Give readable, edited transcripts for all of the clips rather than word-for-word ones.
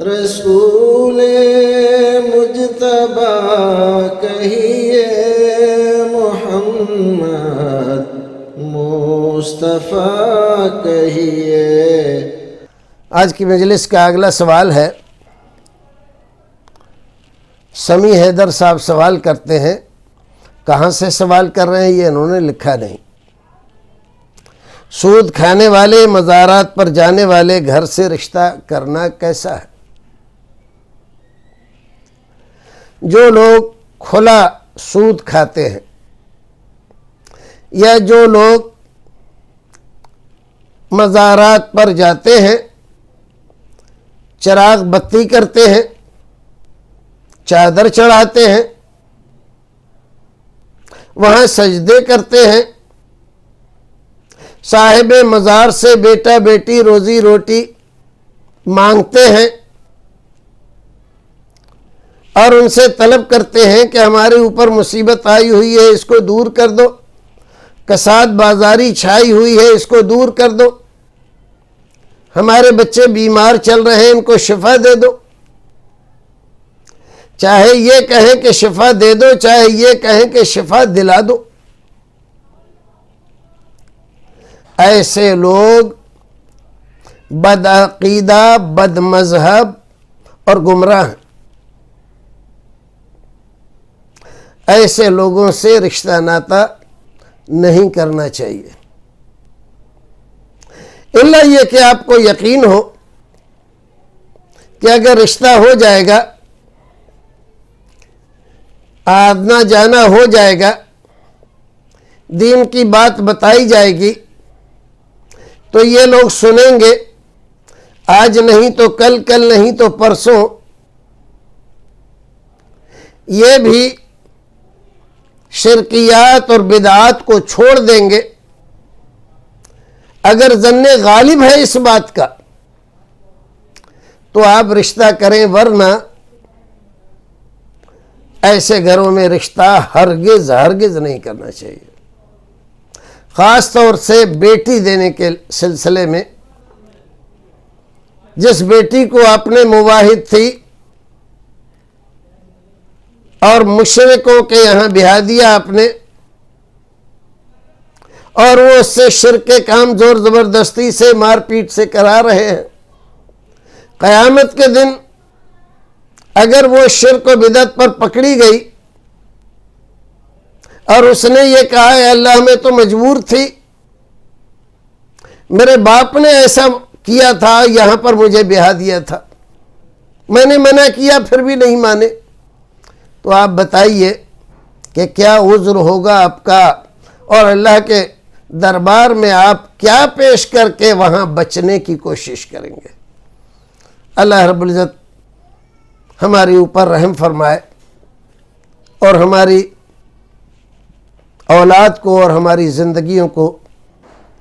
رسول مجتبی کہیے، محمد مصطفیٰ کہیے۔ آج کی مجلس کا اگلا سوال ہے، سمیع حیدر صاحب سوال کرتے ہیں، کہاں سے سوال کر رہے ہیں یہ انہوں نے لکھا نہیں۔ سود کھانے والے، مزارات پر جانے والے گھر سے رشتہ کرنا کیسا ہے؟ جو لوگ کھلا سود کھاتے ہیں یا جو لوگ مزارات پر جاتے ہیں، چراغ بتی کرتے ہیں، چادر چڑھاتے ہیں، وہاں سجدے کرتے ہیں، صاحب مزار سے بیٹا بیٹی روزی روٹی مانگتے ہیں اور ان سے طلب کرتے ہیں کہ ہمارے اوپر مصیبت آئی ہوئی ہے، اس کو دور کر دو، کساد بازاری چھائی ہوئی ہے، اس کو دور کر دو، ہمارے بچے بیمار چل رہے ہیں، ان کو شفا دے دو، چاہے یہ کہیں کہ شفا دے دو، چاہے یہ کہیں کہ شفا دلا دو۔ ایسے لوگ بدعقیدہ، بد مذہب اور گمراہ ہیں۔ ایسے لوگوں سے رشتہ ناتا نہیں کرنا چاہیے، الا یہ کہ آپ کو یقین ہو کہ اگر رشتہ ہو جائے گا، آنا جانا ہو جائے گا، دین کی بات بتائی جائے گی تو یہ لوگ سنیں گے، آج نہیں تو کل، کل نہیں تو پرسوں یہ بھی شرکیات اور بدعات کو چھوڑ دیں گے۔ اگر ظن غالب ہے اس بات کا تو آپ رشتہ کریں، ورنہ ایسے گھروں میں رشتہ ہرگز ہرگز نہیں کرنا چاہیے۔ خاص طور سے بیٹی دینے کے سلسلے میں، جس بیٹی کو آپ نے مواحد تھی اور مشرکوں کے یہاں بیاہ دیا آپ نے، اور وہ اس سے شرک کے کام زور زبردستی سے مار پیٹ سے کرا رہے ہیں، قیامت کے دن اگر وہ شرک و بدعت پر پکڑی گئی اور اس نے یہ کہا ہے اللہ میں تو مجبور تھی، میرے باپ نے ایسا کیا تھا، یہاں پر مجھے بیاہ دیا تھا، میں نے منع کیا پھر بھی نہیں مانے، تو آپ بتائیے کہ کیا عذر ہوگا آپ کا، اور اللہ کے دربار میں آپ کیا پیش کر کے وہاں بچنے کی کوشش کریں گے؟ اللہ رب العزت ہماری اوپر رحم فرمائے اور ہماری اولاد کو اور ہماری زندگیوں کو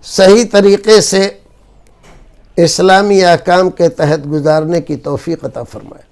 صحیح طریقے سے اسلامی احکام کے تحت گزارنے کی توفیق عطا فرمائے۔